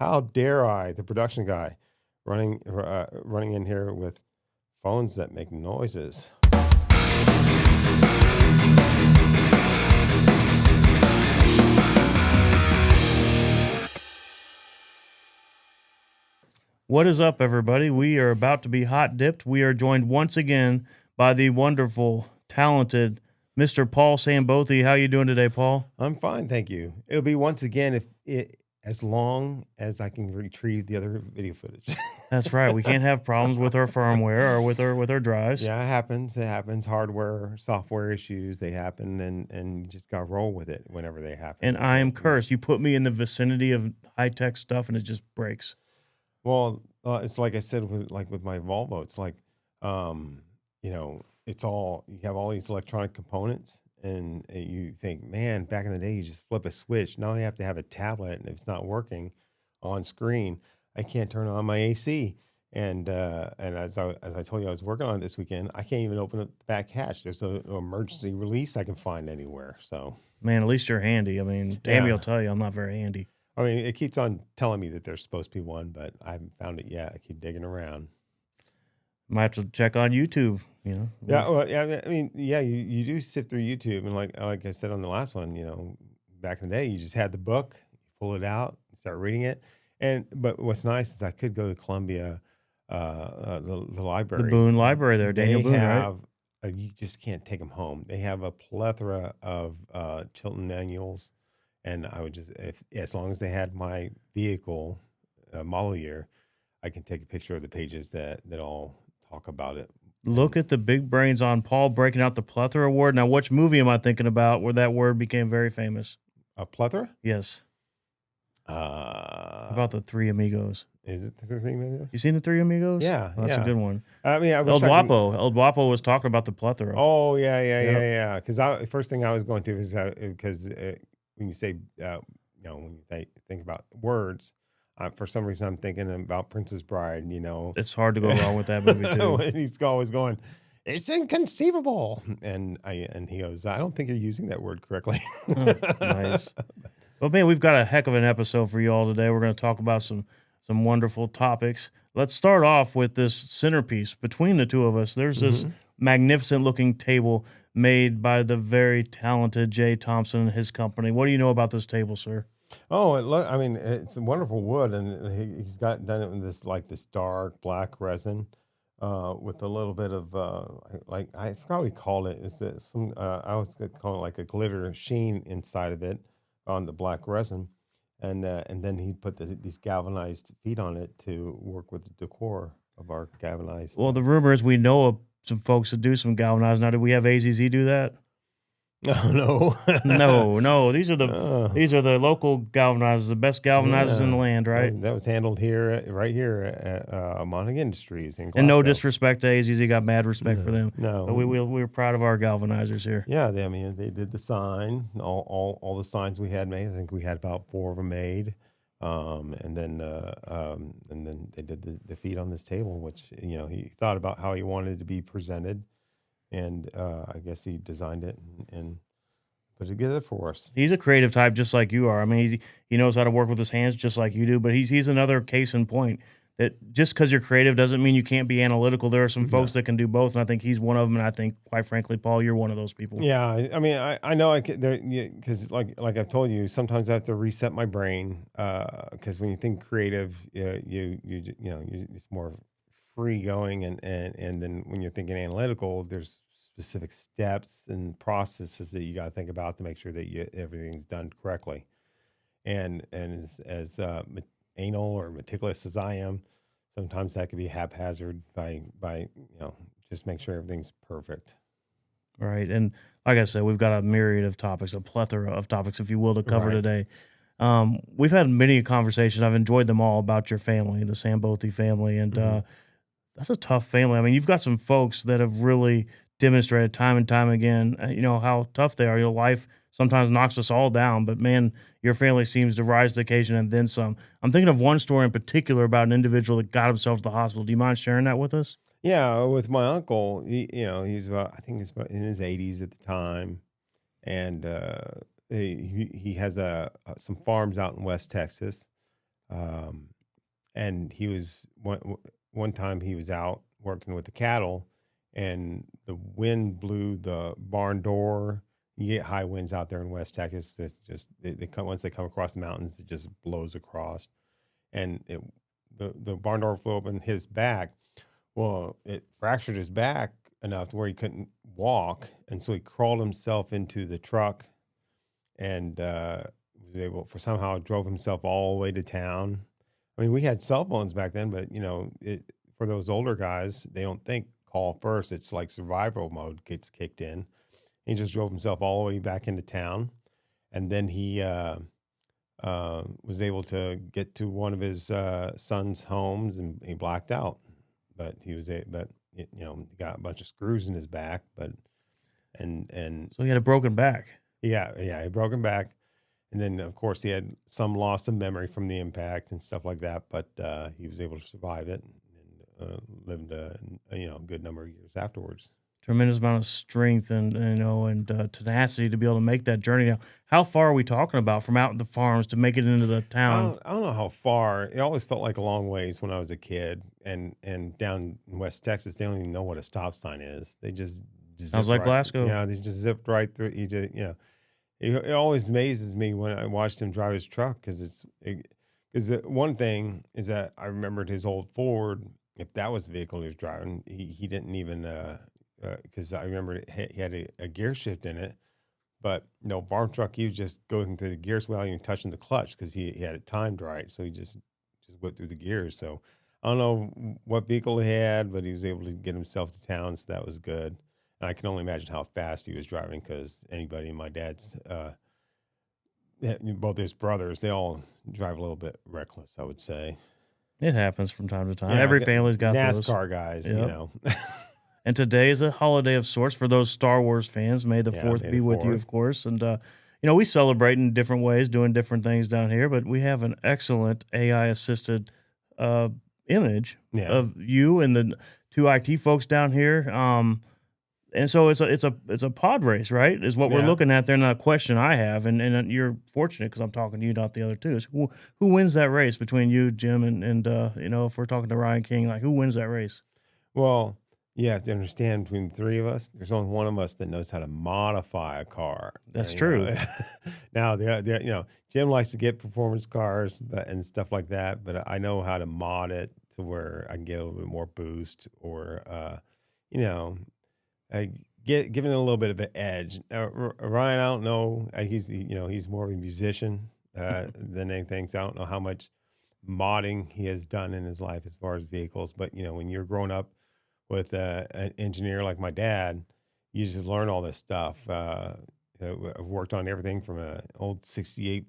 How dare I, the production guy, running in here with phones that make noises. What is up, everybody? We are about to be hot dipped. We are joined once again by the wonderful, talented Mr. Paul Sandbothe. How you doing today, Paul? I'm fine, thank you. It'll be once again as long as I can retrieve the other video footage. That's right. We can't have problems with our firmware or with our drives. Yeah, it happens. It happens. Hardware, software issues, they happen, and you just got to roll with it whenever they happen. And I am cursed. You put me in the vicinity of high-tech stuff, and it just breaks. Well, it's like I said with my Volvo. It's like, it's all you have all these electronic components, and you think, man, back in the day, you just flip a switch. Now you have to have a tablet, and if it's not working on screen, I can't turn on my AC. And as I told you, I was working on it this weekend. I can't even open up the back hatch. There's an emergency release I can find anywhere. So, man, at least you're handy. I mean, Tammy will tell you I'm not very handy. I mean, it keeps on telling me that there's supposed to be one, but I haven't found it yet. I keep digging around. Might have to check on YouTube, Yeah, well, yeah. I mean, yeah, you do sift through YouTube, and like I said on the last one, back in the day, you just had the book, you pull it out, start reading it, but what's nice is I could go to Columbia, the library, the Boone Library there, Daniel Boone, right? You just can't take them home. They have a plethora of Chilton annuals. And I would just, as long as they had my vehicle model year, I can take a picture of the pages that all talk about it. Look at the big brains on Paul breaking out the plethora award. Now, which movie am I thinking about where that word became very famous? A plethora? Yes. About the Three Amigos. Is it the Three Amigos? You seen the Three Amigos? Yeah, that's a good one. I mean, El Guapo was talking about the plethora. Oh yeah. Because the first thing I was going to is because. When you say, when you think about words, for some reason I'm thinking about Princess Bride. It's hard to go wrong with that movie too. And he's always going, "It's inconceivable," and he goes, "I don't think you're using that word correctly." Nice. Well, man, we've got a heck of an episode for you all today. We're going to talk about some wonderful topics. Let's start off with this centerpiece between the two of us. There's this magnificent looking table made by the very talented Jay Thompson and his company. What do you know about this table, sir? Oh, it's a wonderful wood, and he's done it in this dark black resin with a little bit of I forgot what he called it. Is that I always call it like a glitter sheen inside of it on the black resin, and then he put these galvanized feet on it to work with the decor of our galvanized. Well, the rumor is we know of some folks that do some galvanized. Now, do we have AZZ do that? No. No. These are the local galvanizers, the best galvanizers in the land, right? That was handled right here at Monnig Industries in Glasgow. And no disrespect to AZZ, got mad respect for them. No, but we're proud of our galvanizers here. Yeah, they did the sign, all the signs we had made. I think we had about 4 of them made. And then they did the feet on this table, which he thought about how he wanted it to be presented, and I guess he designed it and put it together for us. He's a creative type, just like you are. I mean, he knows how to work with his hands, just like you do. But he's another case in point that just because you're creative doesn't mean you can't be analytical. There are some folks that can do both, and I think he's one of them. And I think, quite frankly, Paul, you're one of those people. Yeah, I mean, I know because like I've told you, sometimes I have to reset my brain because when you think creative, you it's more free going, and then when you're thinking analytical, there's specific steps and processes that you got to think about to make sure that everything's done correctly, and as anal or meticulous as I am, sometimes that can be haphazard by just make sure everything's perfect. Right. And like I said, we've got a myriad of topics, a plethora of topics, if you will, to cover today. We've had many conversations. I've enjoyed them all about your family, the Sandbothe family. And that's a tough family. I mean, you've got some folks that have really demonstrated time and time again, how tough they are. Your life sometimes knocks us all down, but man, your family seems to rise to the occasion and then some. I'm thinking of one story in particular about an individual that got himself to the hospital. Do you mind sharing that with us? Yeah, with my uncle, he's about in his 80s at the time, and he has some farms out in West Texas, and he was one time he was out working with the cattle, and the wind blew the barn door. You get high winds out there in West Texas. It's just they come once they come across the mountains, it just blows across, and the barn door flew open, hit his back. Well, it fractured his back enough to where he couldn't walk, and so he crawled himself into the truck and was able for somehow drove himself all the way to town. I mean, we had cell phones back then, but for those older guys, they don't think call first. It's like survival mode gets kicked in. He just drove himself all the way back into town, and then he was able to get to one of his son's homes, and he blacked out. But he got a bunch of screws in his back, and So he had a broken back. yeah, he broke him back. And then, of course, he had some loss of memory from the impact and stuff like that, but he was able to survive it and lived a good number of years afterwards. Tremendous amount of strength and tenacity to be able to make that journey. Now, how far are we talking about from out in the farms to make it into the town? I don't know how far. It always felt like a long ways when I was a kid, and down in West Texas, they don't even know what a stop sign is. They just Sounds zip like right. Glasgow. Yeah, they just zipped right through. It always amazes me when I watched him drive his truck because one thing is that I remembered his old Ford. If that was the vehicle he was driving, he didn't even because I remember he had a gear shift in it, but no farm truck. He was just going through the gears without even touching the clutch because he had it timed right. So he just went through the gears. So I don't know what vehicle he had, but he was able to get himself to town, so that was good. And I can only imagine how fast he was driving because anybody in my dad's, both his brothers, they all drive a little bit reckless, I would say. It happens from time to time. Yeah, Every family's got those. NASCAR guys, Yep. And today is a holiday of sorts for those Star Wars fans. May the Yeah, 4th May be the with you, 4th. of course. And, we celebrate in different ways, doing different things down here, but we have an excellent AI assisted image Yeah. of you and the two IT folks down here. And so it's a pod race, right? Is what we're Yeah. looking at there. And a question I have, and you're fortunate because I'm talking to you, not the other two. Is who wins that race between you, Jim, and if we're talking to Ryan King, like who wins that race? Well, you have to understand between the three of us, there's only one of us that knows how to modify a car. That's You true. know? Now, Jim likes to get performance cars and stuff like that, but I know how to mod it to where I can get a little bit more boost or, giving it a little bit of an edge. Ryan, I don't know. He's more of a musician than anything, so I don't know how much modding he has done in his life as far as vehicles. But when you're growing up with an engineer like my dad, you just learn all this stuff. I've worked on everything from an old '68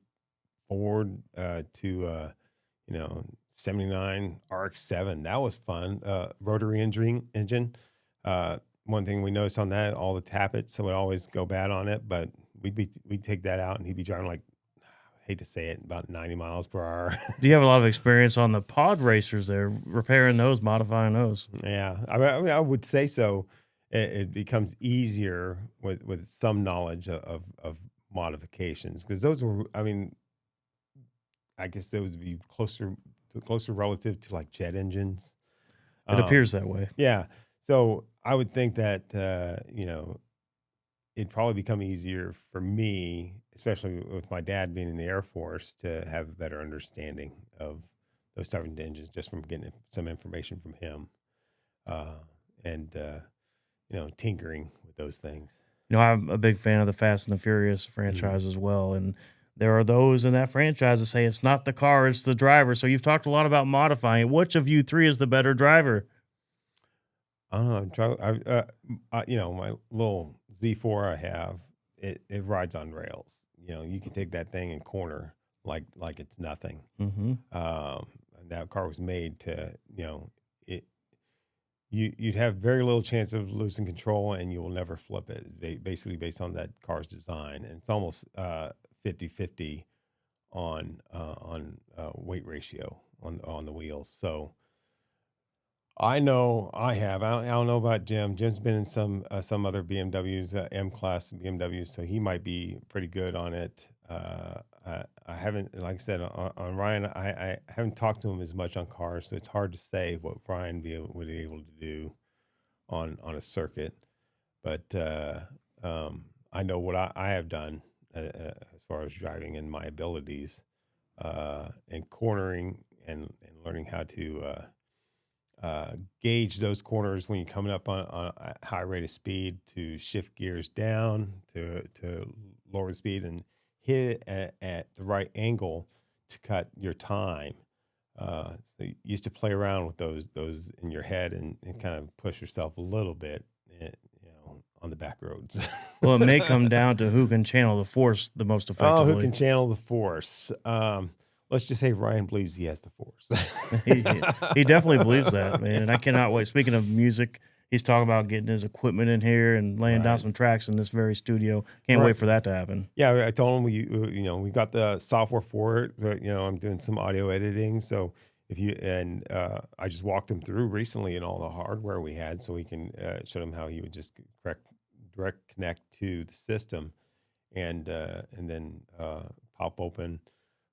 Ford to 79 RX-7. That was fun. Rotary engine. One thing we noticed on that, all the tappets would always go bad on it, but we'd take that out and he'd be driving like, I hate to say it, about 90 miles per hour. Do you have a lot of experience on the pod racers there, repairing those, modifying those? Yeah, I mean, I would say so. It becomes easier with some knowledge of modifications because those were, I mean, I guess those would be closer relative to like jet engines. It appears that way. Yeah. So I would think that, it'd probably become easier for me, especially with my dad being in the Air Force, to have a better understanding of those type of engines just from getting some information from him and tinkering with those things. I'm a big fan of the Fast and the Furious franchise as well. And there are those in that franchise that say it's not the car, it's the driver. So you've talked a lot about modifying. Which of you three is the better driver? I don't know. My little Z4 I have, it rides on rails. You can take that thing and corner like it's nothing. Mm-hmm. That car was made to, you'd have very little chance of losing control and you will never flip it, basically based on that car's design. And it's almost 50-50 on weight ratio on the wheels. So I know I have. I don't know about Jim. Jim's been in some other BMWs, M-Class BMWs, so he might be pretty good on it. I haven't, like I said, on Ryan, I haven't talked to him as much on cars, so it's hard to say what Ryan would be able to do on a circuit. But I know what I have done as far as driving and my abilities, and cornering and learning how to gauge those corners when you're coming up on a high rate of speed to shift gears down to lower the speed and hit it at the right angle to cut your time. So you used to play around with those in your head and kind of push yourself a little bit, on the back roads. Well, it may come down to who can channel the force the most Oh, who effectively. can channel the force? Let's just say Ryan believes he has the force. He definitely believes that, man. And I cannot wait. Speaking of music, he's talking about getting his equipment in here and laying down Right. some tracks in this very studio. Can't Right. wait for that to happen. Yeah, I told him we got the software for it, but I'm doing some audio editing. So I just walked him through recently and all the hardware we had, so he can show him how he would just direct connect to the system, and then pop open,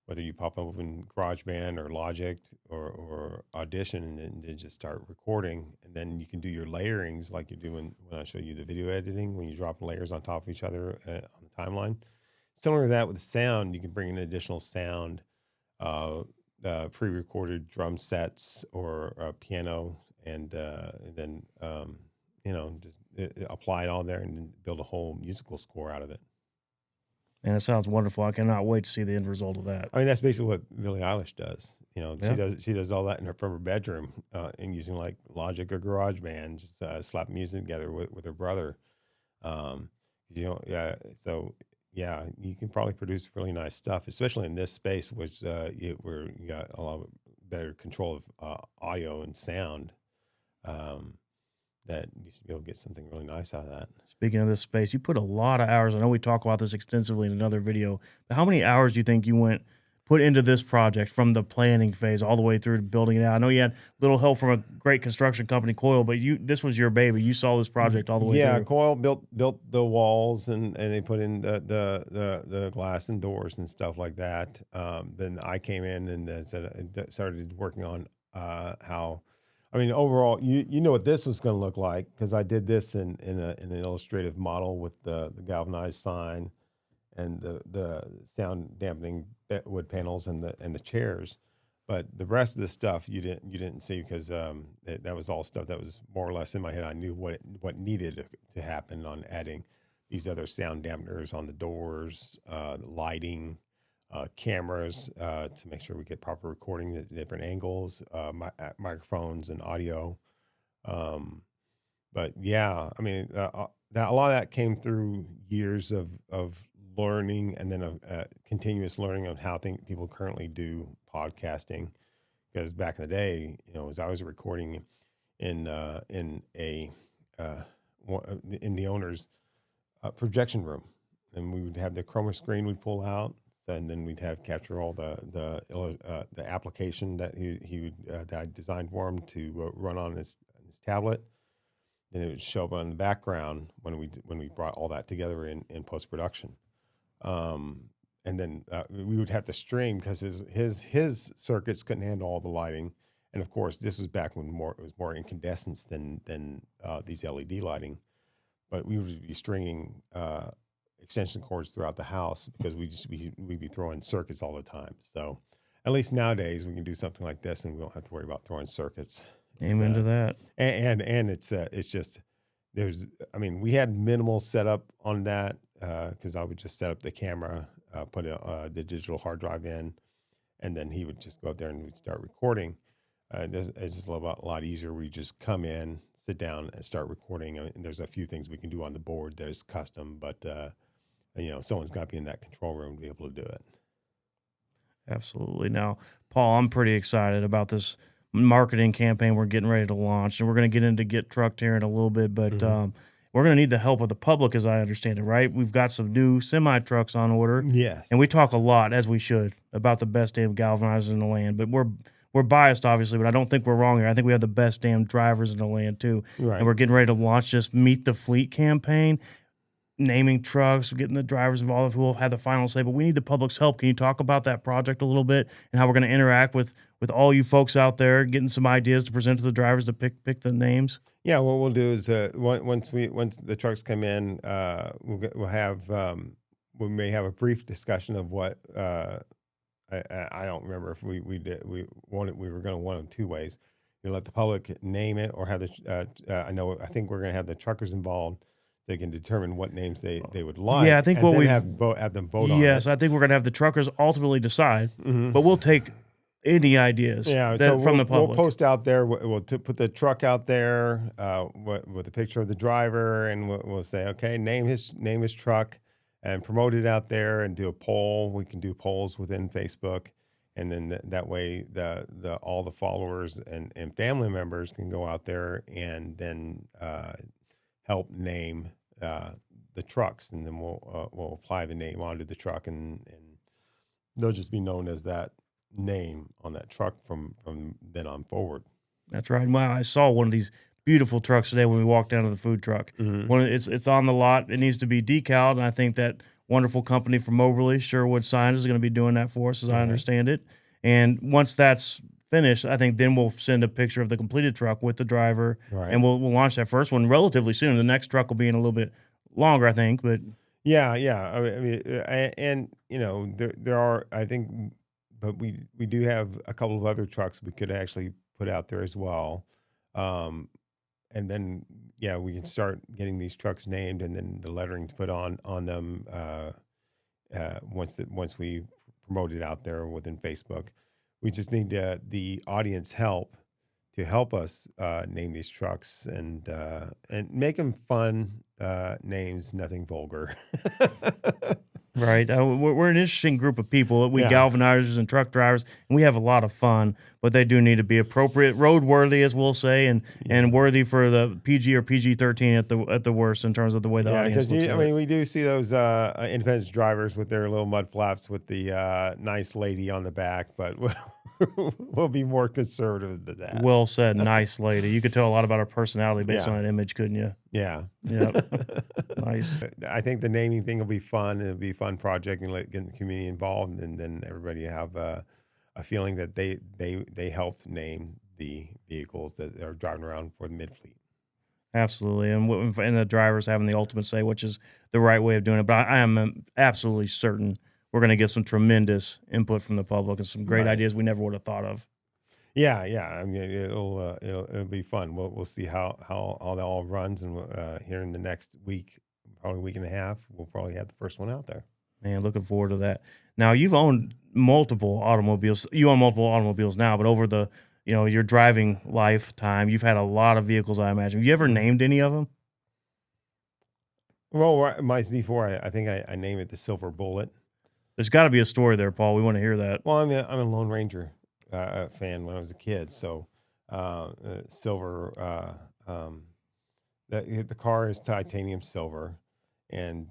whether you pop open GarageBand or Logic or Audition, and then just start recording, and then you can do your layerings like you do when I show you the video editing, when you drop layers on top of each other on the timeline. Similar to that with the sound, you can bring in additional sound, pre-recorded drum sets or piano, and then just apply it all there and then build a whole musical score out of it. And it sounds wonderful. I cannot wait to see the end result of that. I mean, that's basically what Billie Eilish does. Yeah. She does all that from her bedroom, and using like Logic or GarageBand, just slap music together with her brother. Yeah. So yeah, you can probably produce really nice stuff, especially in this space, which where you got a lot of better control of audio and sound. That you should be able to get something really nice out of that. Speaking of this space, you put a lot of hours. I know we talk about this extensively in another video, but how many hours do you think you put into this project from the planning phase all the way through to building it out? I know you had little help from a great construction company, Coil, but this was your baby. You saw this project all the way Yeah, through. Coil built the walls and they put in the glass and doors and stuff like that. Then I came in and then started working on how. I mean, overall, you know what this was going to look like, because I did this in an illustrative model with the galvanized sign and the sound dampening wood panels and the chairs. But the rest of the stuff you didn't see, because that was all stuff that was more or less in my head. I knew what needed to happen on adding these other sound dampeners on the doors, lighting, cameras to make sure we get proper recording at different angles, microphones and audio. But yeah, I mean, a lot of that came through years of learning, and then continuous learning of how people currently do podcasting. Because back in the day, as I was recording in the owner's projection room, and we would have the chroma screen we'd pull out, and then we'd have capture all the application that he would that I designed for him to run on his tablet. Then it would show up on the background when we brought all that together in post production. And then we would have to stream, because his circuits couldn't handle all the lighting, and of course this was back when it was more incandescence than these LED lighting. But we would be stringing extension cords throughout the house, because we'd be throwing circuits all the time. So at least nowadays we can do something like this, and we don't have to worry about throwing circuits. Amen to that. And it's just we had minimal setup on that, because I would just set up the camera, put the digital hard drive in, and then he would just go up there and we'd start recording. It's just a lot easier. We just come in, sit down, and start recording. And there's a few things we can do on the board that is custom, but someone's got to be in that control room to be able to do it. Absolutely. Now, Paul, I'm pretty excited about this marketing campaign we're getting ready to launch, and we're going to get into Get Trucked here in a little bit, but we're going to need the help of the public, as I understand it, right? We've got some new semi-trucks on order. Yes. And we talk a lot, as we should, about the best damn galvanizers in the land, but we're biased, obviously, but I don't think we're wrong here. I think we have the best damn drivers in the land, too. Right. And we're getting ready to launch this Meet the Fleet campaign. naming trucks, getting the drivers involved who will have the final say, but we need the public's help. Can you talk about that project a little bit and how we're going to interact with all you folks out there, getting some ideas to present to the drivers to pick the names? Yeah, what we'll do is once the trucks come in, we'll have we may have a brief discussion of what I don't remember if we were going to one of two ways. You let the public name it or have the I think we're going to have the truckers involved. They can determine what names they would like. Yeah, I think and what then we've have them vote on yes, it. I think we're going to have the truckers ultimately decide, Mhm. but we'll take any ideas Yeah, so from the public. we'll post out there. Put the truck out there with a picture of the driver, and we'll say, okay, name his truck, and promote it out there, and do a poll. We can do polls within Facebook, and then that way the all the followers and family members can go out there and then help name the trucks, and then we'll apply the name onto the truck, and they'll just be known as that name on that truck from then on forward. That's right. Wow, I saw one of these beautiful trucks today when we walked down to the food truck. Mhm. It's on the lot. It needs to be decaled, and I think that wonderful company from Moberly, Sherwood Signs, is going to be doing that for us, as I Right. understand it. And once that's finished, I think then we'll send a picture of the completed truck with the driver, Right. and we'll launch that first one relatively soon. The next truck will be in a little bit longer, I think, but Yeah. And there are, I think, but we do have a couple of other trucks we could actually put out there as well. And then yeah, we can start getting these trucks named, and then the lettering to put on them once we promote it out there within Facebook. We just need the audience help to help us name these trucks and make them fun names, nothing vulgar. right. We're an interesting group of people. We Yeah. galvanizers and truck drivers, and we have a lot of fun, but they do need to be appropriate, roadworthy, as we'll say, and worthy for the PG or PG-13 at the worst in terms of the way the Yeah, audience because looks I at mean, it. we do see those independence drivers with their little mud flaps with the nice lady on the back, but we'll be more conservative than that. Well said, nice lady. You could tell a lot about her personality based Yeah. on that image, couldn't you? Yeah. Yeah, nice. I think the naming thing will be fun. It'll be a fun project, and get the community involved, and then everybody have a feeling that they helped name the vehicles that are driving around for the mid fleet. Absolutely, and the drivers having the ultimate say, which is the right way of doing it. But I am absolutely certain we're going to get some tremendous input from the public and some great Right. ideas we never would have thought of. Yeah. I mean, it'll be fun. We'll see how all that all runs, and here in the next week, probably week and a half, we'll probably have the first one out there. Man, looking forward to that. Now you've owned multiple automobiles. You own multiple automobiles now, but over the your driving lifetime, you've had a lot of vehicles, I imagine. Have you ever named any of them? Well, my Z4, I think I named it the Silver Bullet. There's got to be a story there, Paul. We want to hear that. Well, I'm a Lone Ranger fan when I was a kid, so silver. The car is titanium silver, and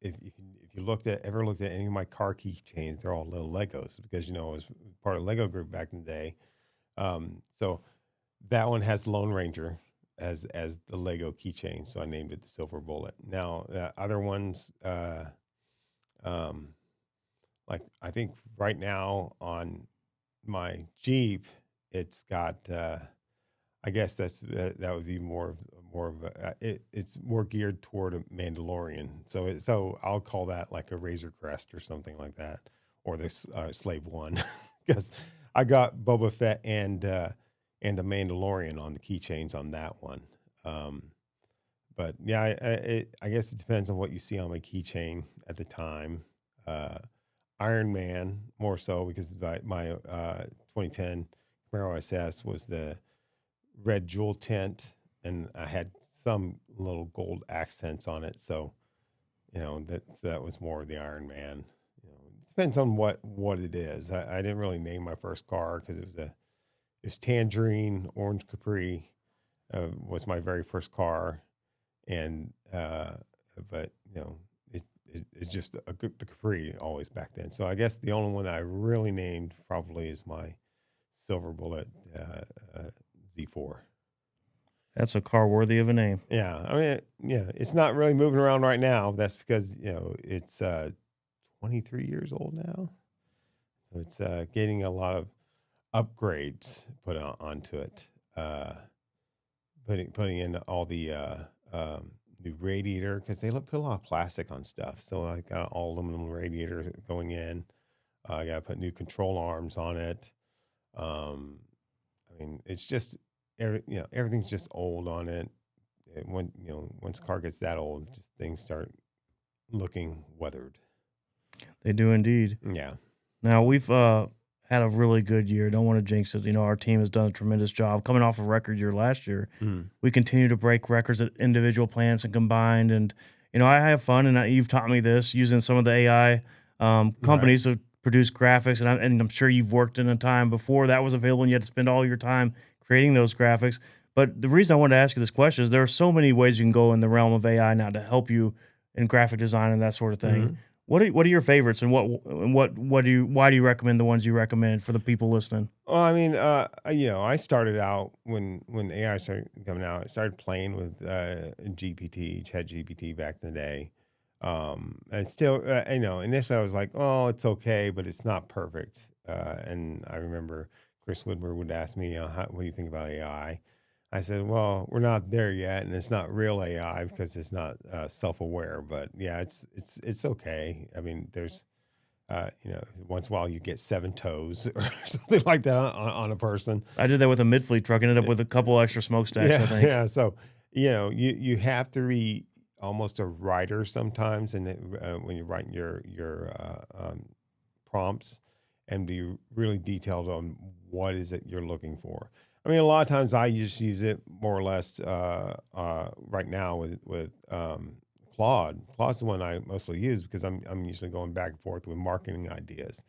if you ever looked at any of my car keychains, they're all little Legos because I was part of Lego group back in the day. So that one has Lone Ranger as the Lego keychain, so I named it the Silver Bullet. Now other ones. Like I think right now on my Jeep, it's got. I guess that would be more of it's more geared toward a Mandalorian. So I'll call that like a Razor Crest or something like that, or this Slave One, because I got Boba Fett and the Mandalorian on the keychains on that one. But yeah, I guess it depends on what you see on my keychain at the time. Iron Man more so because my 2010 Camaro SS was the red jewel tint, and I had some little gold accents on it. So that was more of the Iron Man. It depends on what it is. I didn't really name my first car because it was Tangerine Orange Capri was my very first car, and but it's just the Capri always back then. So I guess the only one that I really named probably is my Silver Bullet Z4. That's a car worthy of a name. Yeah, I mean, yeah, it's not really moving around right now. That's because it's 23 years old now, so it's getting a lot of upgrades put onto it. Putting in all the new radiator because they put a lot of plastic on stuff. So I got all aluminum radiator going in. I got to put new control arms on it. I mean, it's just everything's just old on it. And once the car gets that old, just things start looking weathered. They do indeed. Yeah. Now we've had a really good year. Don't want to jinx it. Our team has done a tremendous job coming off a record year last year. Mm. We continue to break records at individual plants and combined. And I have fun, and you've taught me this using some of the AI companies to produce graphics. And I'm sure you've worked in a time before that was available, and you had to spend all your time creating those graphics. But the reason I wanted to ask you this question is there are so many ways you can go in the realm of AI now to help you in graphic design and that sort of thing. Mm-hmm. What are your favorites, and why do you recommend the ones you recommend for the people listening? Well, I mean, I started out when AI started coming out. I started playing with Chat GPT back in the day, and still, initially I was like, oh, it's okay, but it's not perfect. And I remember Chris Woodward would ask me, what do you think about AI? I said, well, we're not there yet, and it's not real AI because it's not self-aware. But yeah, it's okay. I mean, there's once in a while you get 7 toes or something like that on a person. I did that with a mid-fleet truck. Ended up with a couple extra smokestacks. Yeah, I think. yeah. So you have to be almost a writer sometimes, and when you're writing your prompts, and be really detailed on what is it you're looking for. I mean, a lot of times I just use it more or less right now with Claude. Claude's the one I mostly use because I'm usually going back and forth with marketing ideas,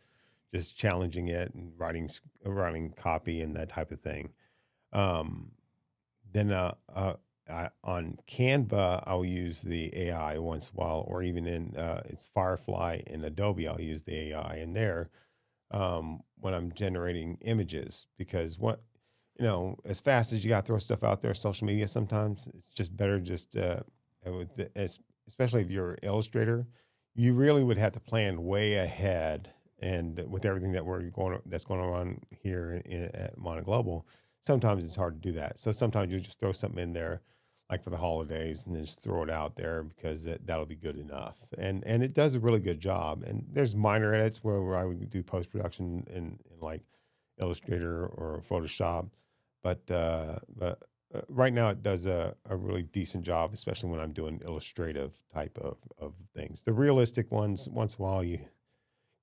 just challenging it and writing copy and that type of thing. Then on Canva, I'll use the AI once in a while, or even in it's Firefly in Adobe, I'll use the AI in there when I'm generating images because as fast as you got to throw stuff out there, social media, sometimes it's just better especially if you're an illustrator, you really would have to plan way ahead. And with everything that's going on here at Monnig Global, sometimes it's hard to do that. So sometimes you just throw something in there, like for the holidays, and then just throw it out there because that'll be good enough. And it does a really good job. And there's minor edits where I would do post production in like Illustrator or Photoshop. But right now it does a really decent job, especially when I'm doing illustrative type of things. The realistic ones, once in a while, you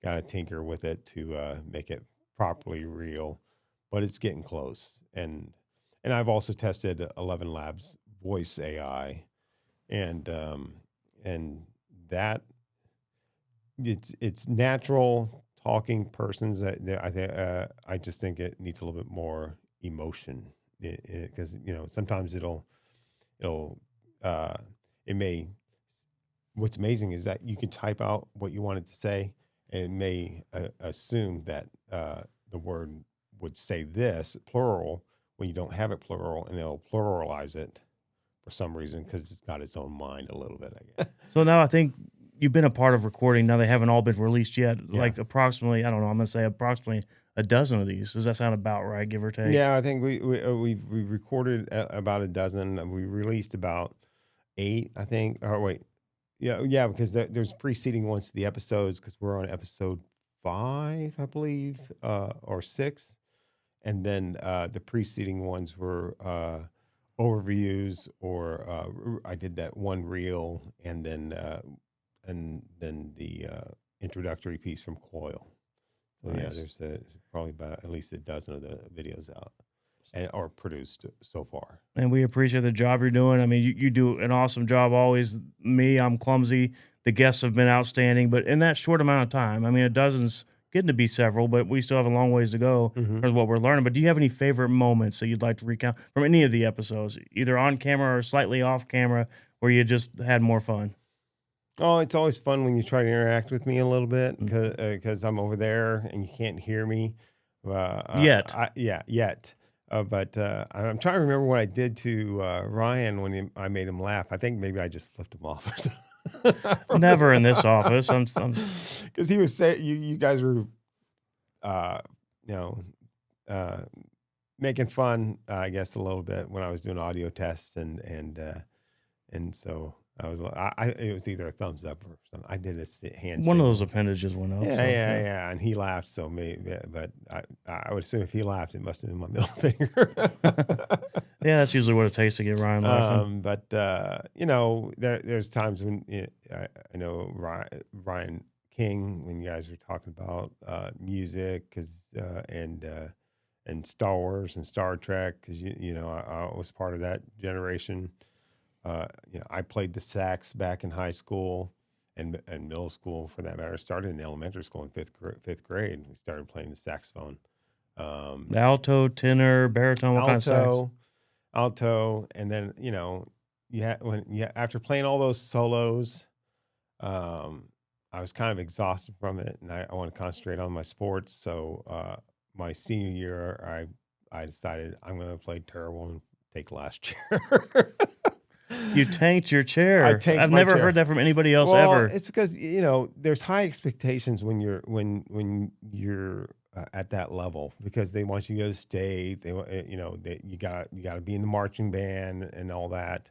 got to tinker with it to make it properly real, but it's getting close. And I've also tested 11 Labs voice AI, and that it's natural talking persons that I just think it needs a little bit more emotion because sometimes it may. What's amazing is that you can type out what you want it to say, and it may assume that the word would say this plural when you don't have it plural, and it'll pluralize it for some reason because it's got its own mind a little bit, I guess. So now I think you've been a part of recording. Now they haven't all been released yet. Yeah. Like approximately, I don't know. I'm gonna say approximately a dozen of these. Does that sound about right, give or take? Yeah, I think we recorded about a dozen. And we released about 8, I think. Oh wait, yeah, because there's preceding ones to the episodes because we're on episode 5, I believe, or 6, and then the preceding ones were overviews, or I did that one reel, and then the introductory piece from Coil. So yeah, Nice. there's probably about at least a dozen of the videos out or produced so far. And we appreciate the job you're doing. I mean, you do an awesome job always. I'm clumsy. The guests have been outstanding, but in that short amount of time, I mean, a dozen's getting to be several, but we still have a long ways to go Mm-hmm. as what we're learning. But do you have any favorite moments that you'd like to recount from any of the episodes, either on camera or slightly off camera, where you just had more fun? Oh, it's always fun when you try to interact with me a little bit because I'm over there and you can't hear me. Yet. Yet. But I'm trying to remember what I did to Ryan when I made him laugh. I think maybe I just flipped him off or something. Never in this office. Because he was saying you guys were, uh, you know, uh, making fun, I guess, a little bit when I was doing audio tests, and so I was, it was either a thumbs up or something. I did a hand one of those signal. appendages went up. Yeah, so, yeah, and he laughed. So maybe, yeah, but I would assume if he laughed, it must have been my middle finger. Yeah, that's usually what it takes to get Ryan laughing. But there's times when I know Ryan King, when you guys were talking about music, and Star Wars and Star Trek, because I was part of that generation. I played the sax back in high school and middle school, for that matter. I started in elementary school in fifth grade. We started playing the saxophone. The alto, tenor, baritone, what kind of sax? Alto, and then after playing all those solos, I was kind of exhausted from it, and I want to concentrate on my sports. So my senior year, I decided I'm going to play terrible and take last chair. You tanked your chair. I tanked I've my never chair. heard that from anybody else Well, ever. it's because there's high expectations when you're at that level, because they want you to go to state. They want you got to be in the marching band and all that.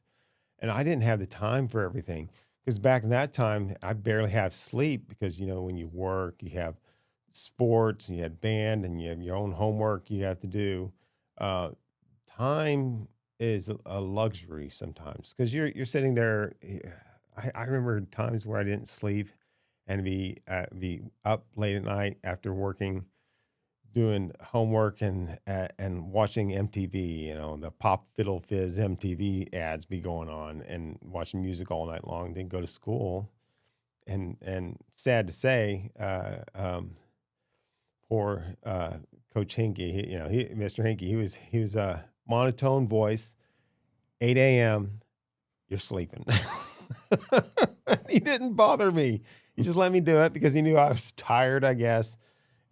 And I didn't have the time for everything, because back in that time I barely have sleep, because when you work, you have sports, and you had band, and you have your own homework you have to do. Time is a luxury sometimes, because you're sitting there. I remember times where I didn't sleep and be up late at night after working, doing homework and watching MTV. The Pop Fiddle Fizz MTV ads be going on, and watching music all night long. Then go to school, and sad to say, poor Coach Hinkie. Mr. Hinkie. He was a monotone voice. 8 a.m. You're sleeping. He didn't bother me. He just let me do it because he knew I was tired, I guess.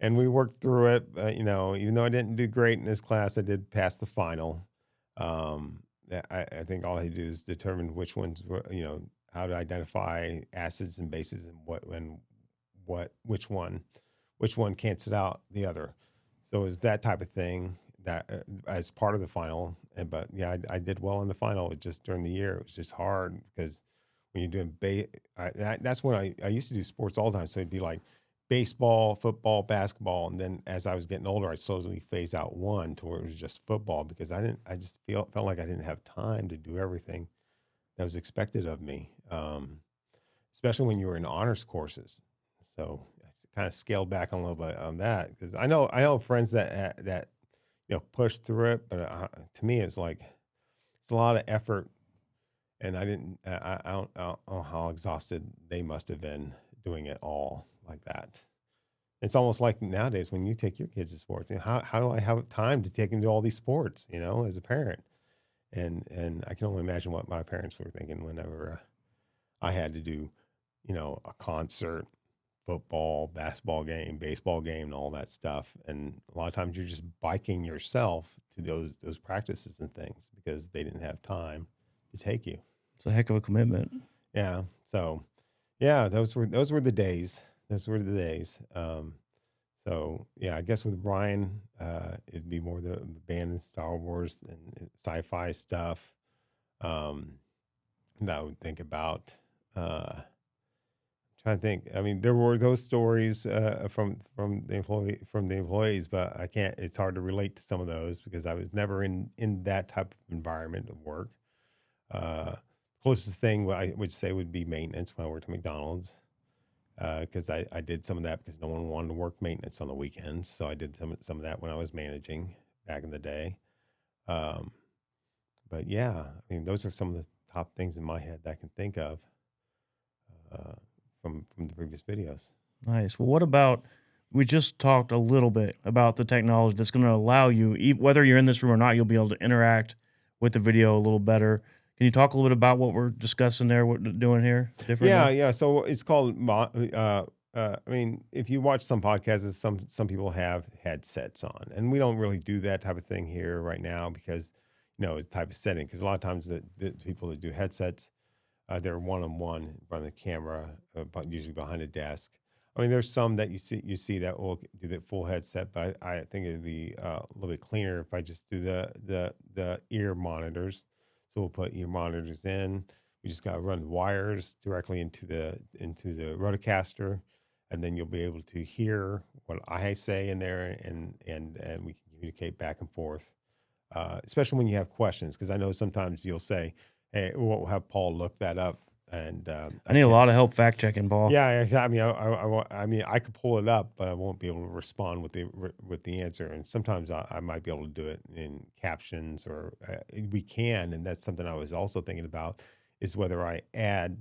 And we worked through it. Even though I didn't do great in this class, I did pass the final. I think all he do is determine which ones were, how to identify acids and bases, and which one cancels out the other. So it was that type of thing that as part of the final. But yeah, I did well in the final. It just during the year, it was just hard, because when you're doing that's when I used to do sports all the time. So it'd be like baseball, football, basketball, and then as I was getting older, I slowly phased out one to where it was just football, because I just felt like I didn't have time to do everything that was expected of me, especially when you were in honors courses. So I kind of scaled back a little bit on that, because I know friends that pushed through it, but to me it's like it's a lot of effort, and I didn't. I don't know how exhausted they must have been doing it all like that. It's almost like nowadays when you take your kids to sports, how do I have time to take them to all these sports? As a parent, and I can only imagine what my parents were thinking whenever I had to do, a concert, football, basketball game, baseball game, and all that stuff. And a lot of times you're just biking yourself to those practices and things, because they didn't have time to take you. It's a heck of a commitment. Yeah. So yeah, those were the days. Those were the days. So yeah, I guess with Brian, it'd be more the band and Star Wars and sci-fi stuff. And I would think about, trying to think. I mean, there were those stories from the employees, but I can't. It's hard to relate to some of those, because I was never in that type of environment of work. Closest thing I would say would be maintenance when I worked at McDonald's, because I did some of that because no one wanted to work maintenance on the weekends. So I did some of that when I was managing back in the day. But yeah, I mean, those are some of the top things in my head that I can think of from the previous videos. Nice. Well, what about, we just talked a little bit about the technology that's going to allow you, whether you're in this room or not, you'll be able to interact with the video a little better. Can you talk a little bit about what we're discussing there, what we're doing here? Yeah. So it's called I mean, if you watch some podcasts, some people have headsets on, and we don't really do that type of thing here right now because it's the type of setting. Because a lot of times the people that do headsets, they're one on one in front of the camera, but usually behind a desk. I mean, there's some that you see that will do the full headset, but I think it'd be a little bit cleaner if I just do the ear monitors. So we'll put ear monitors in. We just got to run the wires directly into the Rodecaster, and then you'll be able to hear what I say in there, and we can communicate back and forth. Especially when you have questions, because I know sometimes you'll say, "Hey, we'll have Paul look that up," and I I need a can't. lot of help fact checking, Paul. Yeah, I mean, I mean, I could pull it up, but I won't be able to respond with the answer. And sometimes I might be able to do it in captions, or we can. And that's something I was also thinking about is whether I add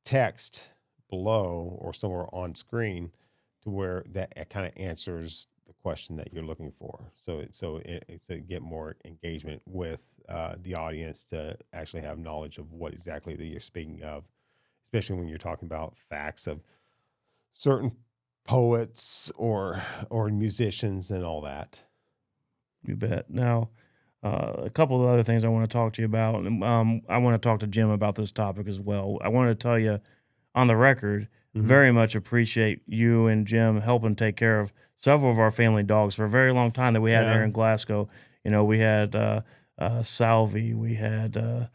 text below or somewhere on screen to where that kind of answers the question that you're looking for. It's to get more engagement with the audience to actually have knowledge of what exactly that you're speaking of, especially when you're talking about facts of certain poets or musicians and all that. You bet. Now, a couple of other things I want to talk to you about. And, I want to talk to Jim about this topic as well. I want to tell you on the record, Hmm. very much appreciate you and Jim helping take care of several of our family dogs for a very long time that we had here Yeah, in Glasgow. We had Salvi, we had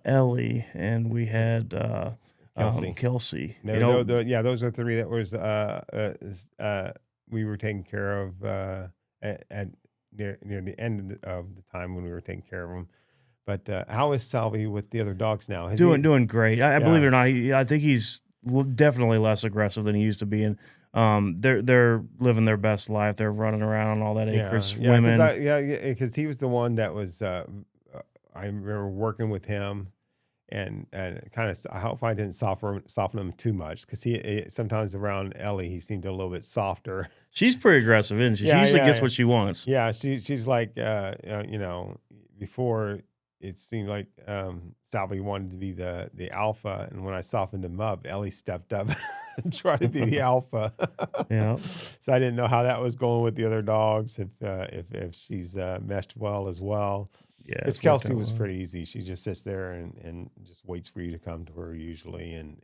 Ellie, and we had Kelsey. Kelsey. Yeah, those are three that was we were taking care of at near the end of the time when we were taking care of them. But how is Salvi with the other dogs now? Has he? Doing great. I believe it Yeah, or not, I think he's definitely less aggressive than he used to be, and they're living their best life. They're running around on all that acreage, yeah, because swimming. because he was the one that was. I remember working with him, and kind of I hope I didn't soften him too much because sometimes around Ellie he seemed a little bit softer. She's pretty aggressive, isn't she? She Yeah, usually yeah, gets yeah. what she wants. Yeah, she's like before it seemed like Salvi wanted to be the alpha, and when I softened him up, Ellie stepped up and tried to be the alpha. Yeah, So I didn't know how that was going with the other dogs, if she's meshed well as well. yeah, Because it's worked Kelsey out was well. pretty easy. She just sits there and just waits for you to come to her usually, and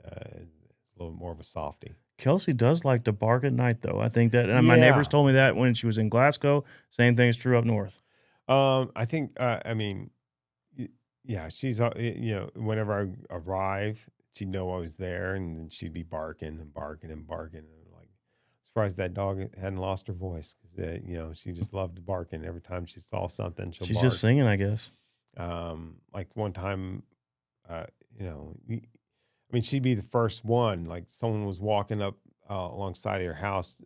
it's a little more of a softie. Kelsey does like to bark at night, though. I think that, and my neighbors Yeah. told me that when she was in Glasgow. Same thing's true up north. I think, I mean, y- yeah, she's, whenever I arrive, she'd know I was there, and then she'd be barking and barking and barking. And I'm like, surprised that dog hadn't lost her voice because, she just loved barking. Every time she saw something, she'll She's just bark. singing, I guess. Like one time, uh, you know, y- I mean, she'd be the first one. Like someone was walking up alongside of your house,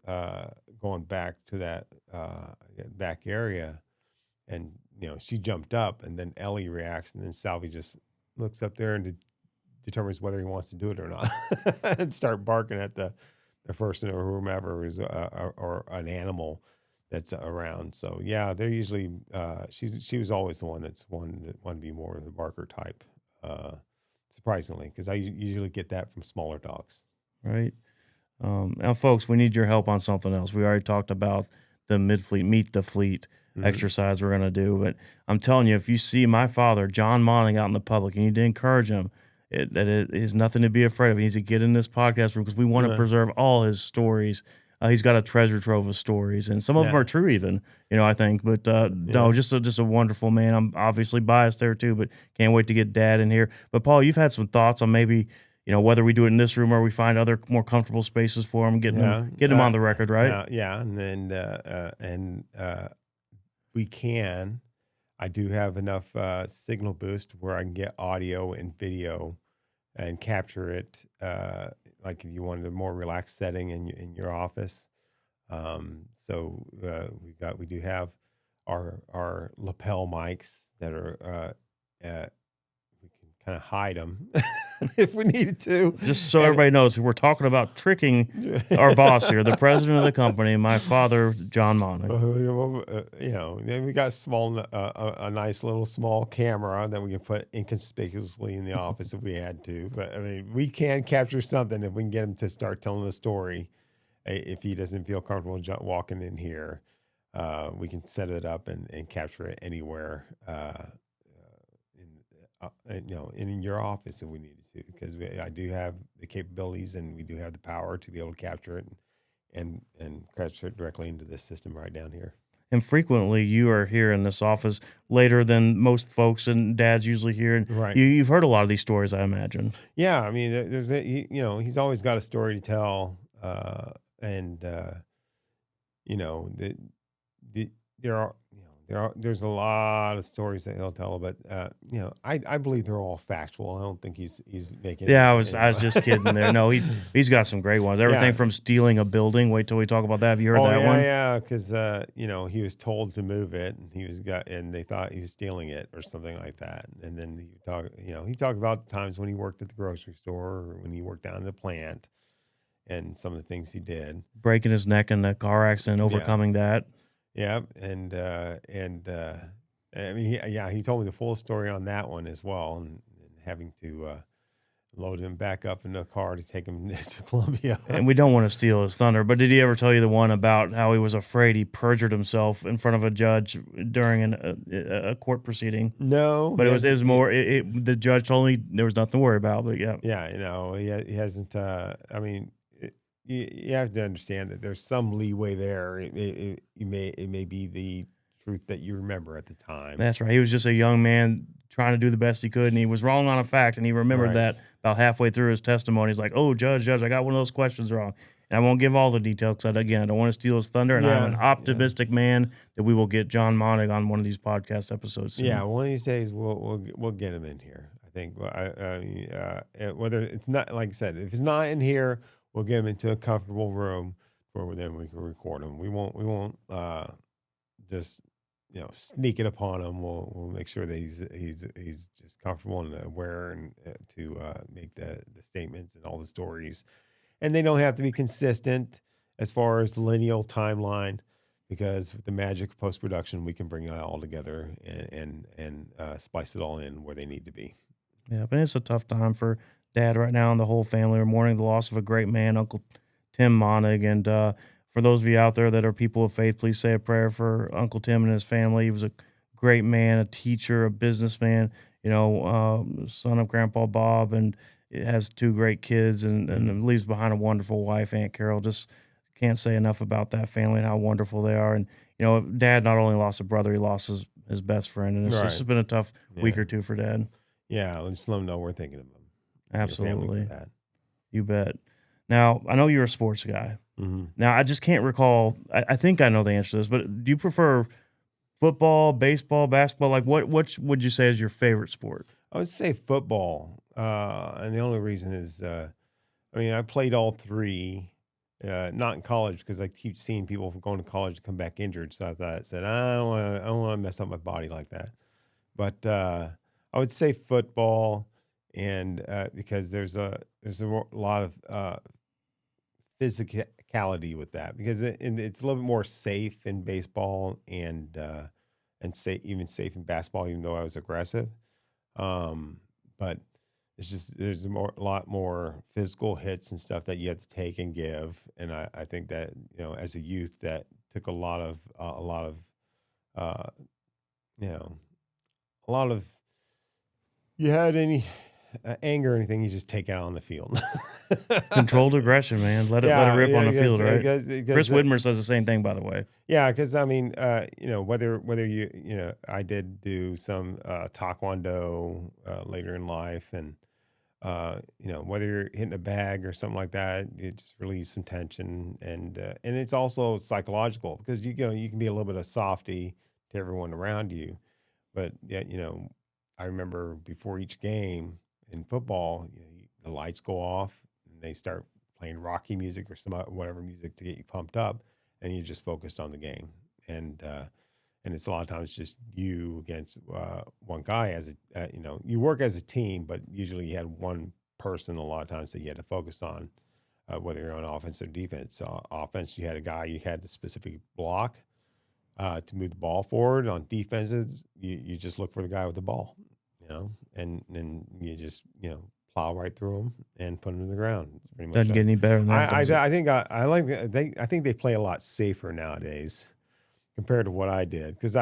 going back to that back area, and she jumped up, and then Ellie reacts, and then Salvi just looks up there and determines whether he wants to do it or not, and start barking at the person or whomever is or an animal that's around. So yeah, they're usually she was always the one that's one that wanted to be more of the barker type. Uh, Surprisingly, because I usually get that from smaller dogs. Right. Now, folks, we need your help on something else. We already talked about the meet the fleet Hmm. exercise we're going to do, but I'm telling you, if you see my father, John Monnig, out in the public, you need to encourage him. That it is nothing to be afraid of. He needs to get in this podcast room because we want to Yeah, preserve all his stories. He's got a treasure trove of stories, and some of them are yeah, true, even I think. But no, yeah. just a wonderful man. I'm obviously biased there too, but can't wait to get Dad in here. But Paul, you've had some thoughts on maybe whether we do it in this room or we find other more comfortable spaces for him, Yeah, getting him on the record, right? yeah, and we can. I do have enough signal boost where I can get audio and video and capture it. Like if you wanted a more relaxed setting in your office. We do have our lapel mics that are we can kind of hide them if we needed to. Just so And everybody knows, we're talking about tricking our boss here, the president of the company, my father, John Monnig. Then we got a nice little small camera that we can put inconspicuously in the office if we had to. But I mean, we can capture something if we can get him to start telling a story. If he doesn't feel comfortable walking in here, we can set it up and capture it anywhere. In your office if we needed to, because I do have the capabilities and we do have the power to be able to capture it and capture it directly into this system right down here. And frequently, you are here in this office later than most folks, and Dad's usually here. And Right. you've heard a lot of these stories, I imagine. Yeah, I mean, he's always got a story to tell, there's a lot of stories that he'll tell, but I believe they're all factual. I don't think he's making. Yeah, I was just kidding there. No, he's got some great ones. Everything from stealing a building. Wait till we talk about that. Have you heard that one? Yeah, because he was told to move it, and and they thought he was stealing it or something like that. And then he talked about the times when he worked at the grocery store or when he worked down in the plant, and some of the things he did, breaking his neck in a car accident, overcoming that. Yeah, and I mean, he told me the full story on that one as well, and having to load him back up in the car to take him to Columbia. And we don't want to steal his thunder, but did he ever tell you the one about how he was afraid he perjured himself in front of a judge during a court proceeding? No, but it was more. The judge told me there was nothing to worry about. But yeah, he hasn't. I mean. You have to understand that there's some leeway there. It may be the truth that you remember at the time. That's right. He was just a young man trying to do the best he could, and he was wrong on a fact, and he remembered that about halfway through his testimony. He's like, "Oh, judge, I got one of those questions wrong." And I won't give all the details because, again, I don't want to steal his thunder, and I'm an optimistic man that we will get John Monnig on one of these podcast episodes soon. Yeah, one of these days we'll get him in here. I think whether it's not, like I said, if it's not in here, we'll get him into a comfortable room where then we can record him. We won't just sneak it upon him. We'll make sure that he's just comfortable and aware and to make the statements and all the stories. And they don't have to be consistent as far as the lineal timeline, because with the magic of post production, we can bring it all together and splice it all in where they need to be. Yeah, but it's a tough time for Dad right now and the whole family. We're mourning the loss of a great man, Uncle Tim Monnig. And for those of you out there that are people of faith, please say a prayer for Uncle Tim and his family. He was a great man, a teacher, a businessman, son of Grandpa Bob, and has 2 great kids and leaves behind a wonderful wife, Aunt Carol. Just can't say enough about that family and how wonderful they are. And, Dad not only lost a brother, he lost his best friend. And it's just been a tough week or two for Dad. Yeah, just let him know we're thinking of him. Absolutely. You bet. Now, I know you're a sports guy. Mm-hmm. Now, I just can't recall. I think I know the answer to this, but do you prefer football, baseball, basketball? Like, what would you say is your favorite sport? I would say football. And the only reason is, I played all 3, not in college because I keep seeing people going to college come back injured. So I said, I don't want to mess up my body like that. But I would say football. And because there's a lot of physicality with that, because it's a little bit more safe in baseball and even safe in basketball, even though I was aggressive. But it's just there's a lot more physical hits and stuff that you have to take and give, and I think that as a youth that took a lot of you had any anger or anything, you just take it out on the field. Controlled aggression, man. Let it rip on the field, right? Chris Widmer says the same thing, by the way. Yeah, because whether you I did do some taekwondo later in life, and whether you're hitting a bag or something like that, it just relieves some tension, and it's also psychological, because you can be a little bit of softy to everyone around you, but I remember before each game in football, the lights go off and they start playing Rocky music or whatever music to get you pumped up, and you're just focused on the game. And it's a lot of times just you against one guy. You work as a team, but usually you had one person a lot of times that you had to focus on, whether you're on offense or defense. Offense, you had a guy you had to specifically block to move the ball forward. On defenses, you just look for the guy with the ball, and then you just plow right through them and put them to the ground. It's pretty much Doesn't get any better than that, does it? I think I think they play a lot safer nowadays compared to what I did, because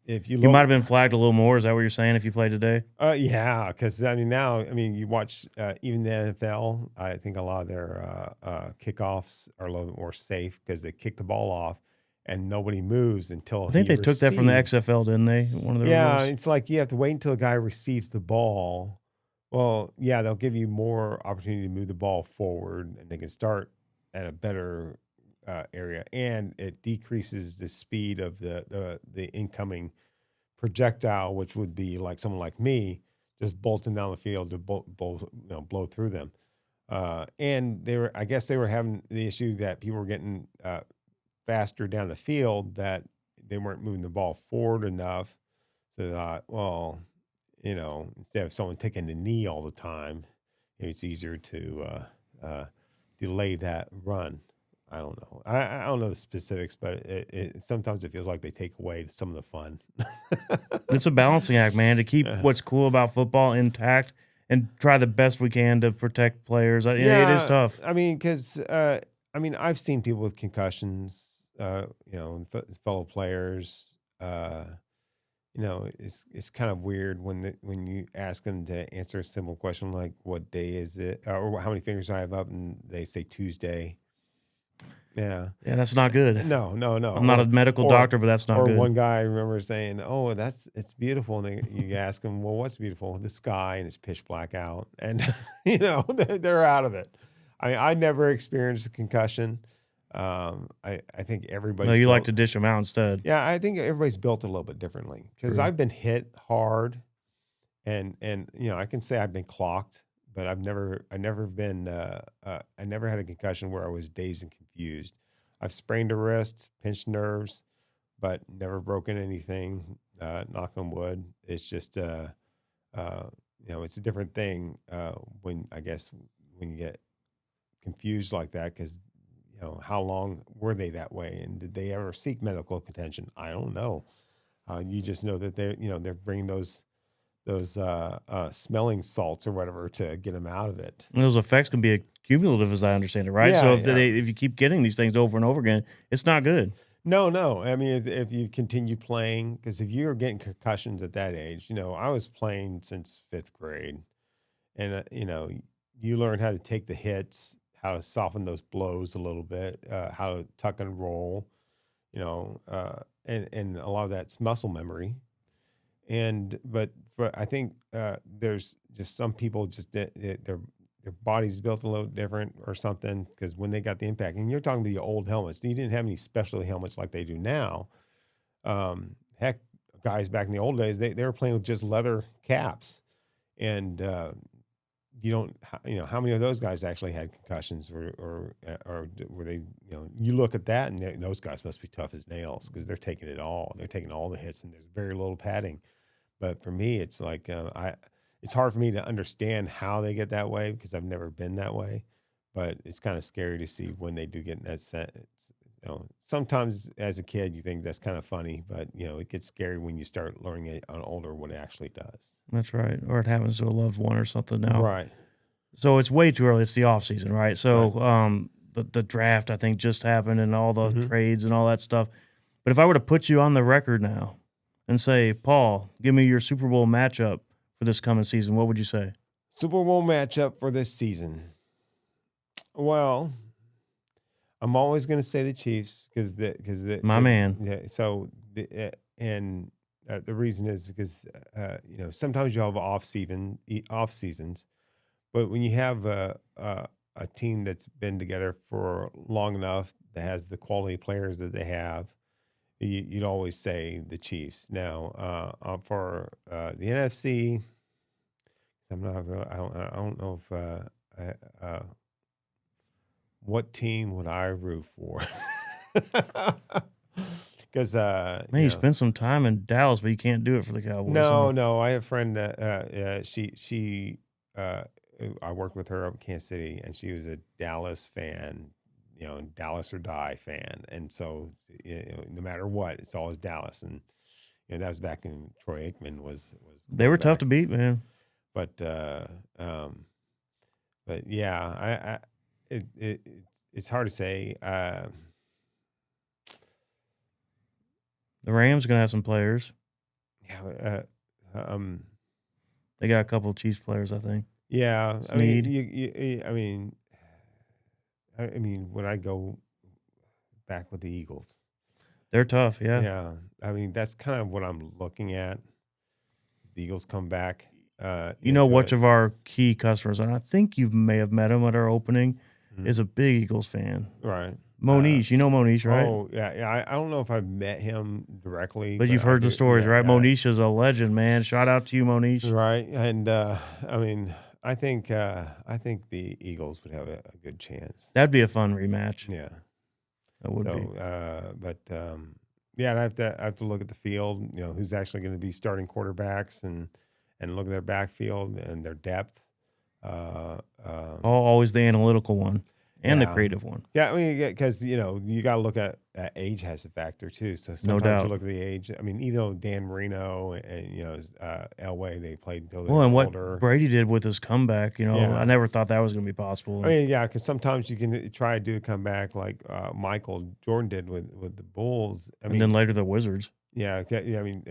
if you You look, might have been flagged a little more. Is that what you're saying if you played today? yeah, because you watch even the NFL. I think a lot of their kickoffs are a little bit more safe because they kick the ball off and nobody moves until I think he they took that from the receives. XFL, didn't they? One of the Yeah, rules. it's like you have to wait until the guy receives the ball. Well, yeah, they'll give you more opportunity to move the ball forward, and they can start at a better area, and it decreases the speed of the incoming projectile, which would be like someone like me just bolting down the field to blow through them. And I guess they were having the issue that people were getting faster down the field, that they weren't moving the ball forward enough. So they thought, well, instead of someone taking the knee all the time, it's easier to delay that run. I don't know. I don't know the specifics, but sometimes it feels like they take away some of the fun. It's a balancing act, man, to keep what's cool about football intact and try the best we can to protect players. It is Yeah, tough. I mean, because I've seen people with concussions, fellow players. It's kind of weird when you ask them to answer a simple question like, "What day is it?" Or "How many fingers do I have up?" and they say Tuesday. Yeah. Yeah, that's not good. No, no, no. I'm not a medical Or doctor, but that's not or good. one guy I remember saying, "Oh, it's beautiful." And you ask him, "Well, what's beautiful?" "The sky," and it's pitch black out, and they're out of it. I never experienced a concussion. I think No, everybody's you like built. to dish them out instead. Yeah, I think everybody's built a little bit differently, because True. I've been hit hard, and I can say I've been clocked, but I never had a concussion where I was dazed and confused. I've sprained a wrist, pinched nerves, but never broken anything. Knock on wood. It's just it's a different thing when you get confused like that, because how long were they that way, and did they ever seek medical attention? I don't know. You just know that they're bringing those smelling salts or whatever to get them out of it. And those effects can be cumulative, as I understand it, right? Yeah, So yeah. if you keep getting these things over and over again, it's not good. No, no. I mean, if you continue playing, because if you're getting concussions at that age, I was playing since fifth grade, and you learn how to take the hits, how to soften those blows a little bit, how to tuck and roll, and a lot of that's muscle memory. But I think there's just some people just their body's built a little different or something, because when they got the impact, and you're talking about the old helmets, you didn't have any specialty helmets like they do now. Heck, guys back in the old days, they were playing with just leather caps, and you don't, how many of those guys actually had concussions, or were they, you look at that and those guys must be tough as nails, because they're taking it all. They're taking all the hits, and there's very little padding. But for me, it's like it's hard for me to understand how they get that way, because I've never been that way. But it's kind of scary to see when they do get in that set. Sometimes as a kid you think that's kind of funny, but it gets scary when you start learning it on older what it actually does. That's right. Or it happens to a loved one or something now. Right. So it's way too early. It's the off season, right? So Right. the draft I think just happened and all the Hmm. trades and all that stuff. But if I were to put you on the record now and say, Paul, give me your Super Bowl matchup for this coming season, what would you say? Super Bowl matchup for this season. Well, I'm always going to say the Chiefs, My man. yeah. So and the reason is because sometimes you have off seasons, but when you have a team that's been together for long enough, that has the quality players that they have, you'd always say the Chiefs. Now for the NFC, I'm not. I don't know if what team would I root for? because Man, you you know, spent some time in Dallas, but you can't do it for the Cowboys. no, Huh? no, I have a friend that uh, I worked with her up in Kansas City, and she was a Dallas fan, Dallas or die fan, and so no matter what, it's always Dallas, and that was back in Troy Aikman was They were tough quarterback, to beat, man. but um, but yeah, it's hard to say. The Rams are gonna have some players. Yeah, They got a couple of Chiefs players, I think. yeah. I mean, Snead. I mean, when I go back with the Eagles, They're tough, yeah. yeah. I mean, that's kind of what I'm looking at. The Eagles come back You know, into which it. of our key customers, and I think you may have met him at our opening, Mhm. is a big Eagles fan. Right. Monish, you know Monish, right? Oh, yeah, yeah. I don't know if I've met him directly, But but you've I heard the do. stories, Yeah, right? yeah. Monish is a legend, man. Shout out to you, Monish. Right. And I mean, I think the Eagles would have a good chance. That'd be a fun rematch. Yeah. That would be. So, yeah, and I have to look at the field. Who's actually going to be starting quarterbacks and look at their backfield and their depth. Always the analytical one and the Yeah. creative one. Yeah, I mean, because you got to look at age has a factor too. So sometimes doubt. you look at the age. I mean, even though Dan Marino and Elway, they played until they Well, were and what older. Brady did with his comeback, Yeah. I never thought that was going to be possible. I mean, yeah, because sometimes you can try to do a comeback like Michael Jordan did with the Bulls. I and mean, then later the Wizards. yeah, I mean,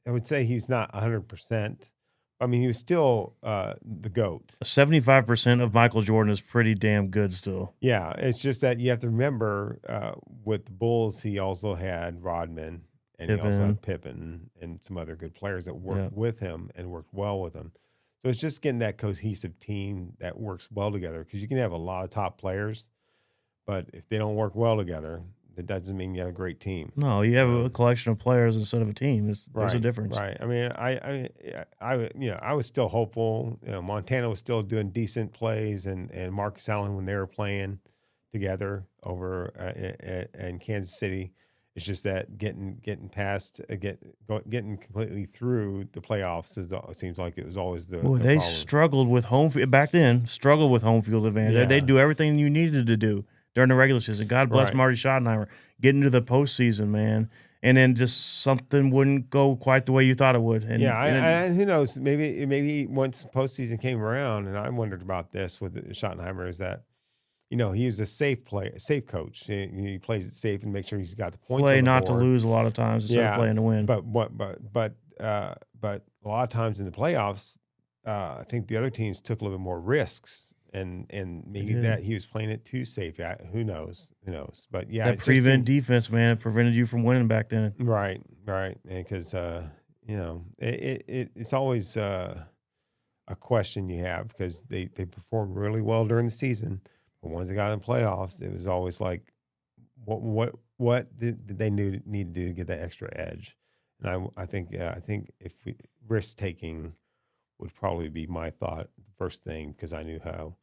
I would say he's not 100%. I mean, he was still the GOAT. 75% of Michael Jordan is pretty damn good still. Yeah, it's just that you have to remember with the Bulls, he also had Rodman and he also had Pippen and some other good players that worked with him and worked well with him. So it's just getting that cohesive team that works well together, because you can have a lot of top players, but if they don't work well together, that doesn't mean you have a great team. No, you have a collection of players instead of a team. There's a difference. Right. I mean, I was still hopeful. Montana was still doing decent plays, and Marcus Allen when they were playing together over in Kansas City. It's just that getting past, getting completely through the playoffs seems like it was always the They problem. struggled with home field back then. Struggled with home field advantage. Yeah. They do everything you needed to do during the regular season. God bless Right. Marty Schottenheimer getting to the postseason, man. And then just something wouldn't go quite the way you thought it would. And and who knows? Maybe once postseason came around, and I wondered about this with Schottenheimer, is that he was a safe coach. He plays it safe and make sure he's got the points. play on the not to board. lose a lot of times instead of playing to win. But a lot of times in the playoffs, I think the other teams took a little bit more risks, and maybe that he was playing it too safe. Yeah, who knows? But yeah, that prevent defense, man, it prevented you from winning back then. Right, because it's always a question you have, because they performed really well during the season, but once they got in the playoffs, it was always like, what did they need to do to get that extra edge? And I think if risk taking would probably be my thought the first thing, because I knew how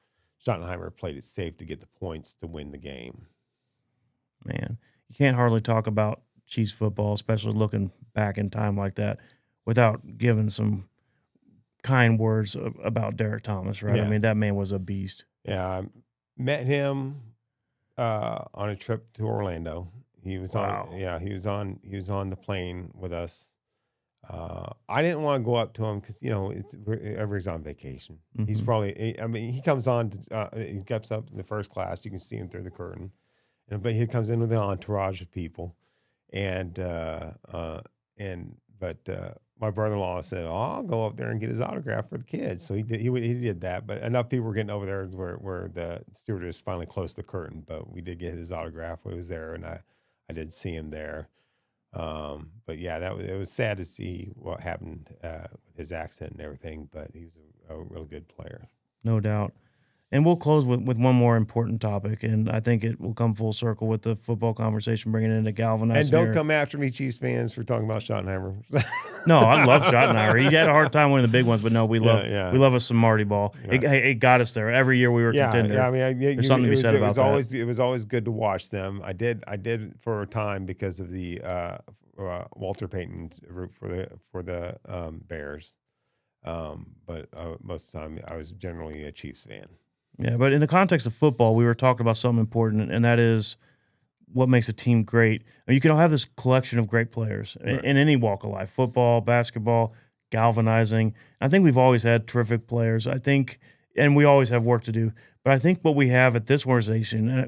Schottenheimer played it safe to get the points to win the game. Man, you can't hardly talk about Chiefs football, especially looking back in time like that, without giving some kind words about Derek Thomas, right? Yeah. I mean, that man was a beast. Yeah, I met him on a trip to Orlando. He was he was on the plane with us. I didn't want to go up to him because everybody's on vacation. He's probably, I mean, he comes on, he gets up in the first class. You can see him through the curtain, but he comes in with an entourage of people, but my brother-in-law said, "Oh, I'll go up there and get his autograph for the kids." So he did that, but enough people were getting over there where the stewardess finally closed the curtain. But we did get his autograph when he was there, and I did see him there. But yeah, it was sad to see what happened with his accident and everything. But he was a really good player, no doubt. And we'll close with one more important topic, and I think it will come full circle with the football conversation, bringing it into galvanized. And don't come after me, Chiefs fans, for talking about Schottenheimer. No, I love Schottenheimer. He had a hard time winning the big ones, but no, we Yeah, love yeah. we love us some Marty ball. Right. It got us there. Every year we were a Yeah, contender. yeah. I mean, There's something to be said about that. It was always good to watch them. I did for a time because of the Walter Payton's root for the Bears. But most of the time, I was generally a Chiefs fan. Yeah, but in the context of football, we were talking about something important, and that is what makes a team great. You can have this collection of great players in any walk of life, football, basketball, galvanizing. I think we've always had terrific players. I think, and we always have work to do. But I think what we have at this organization,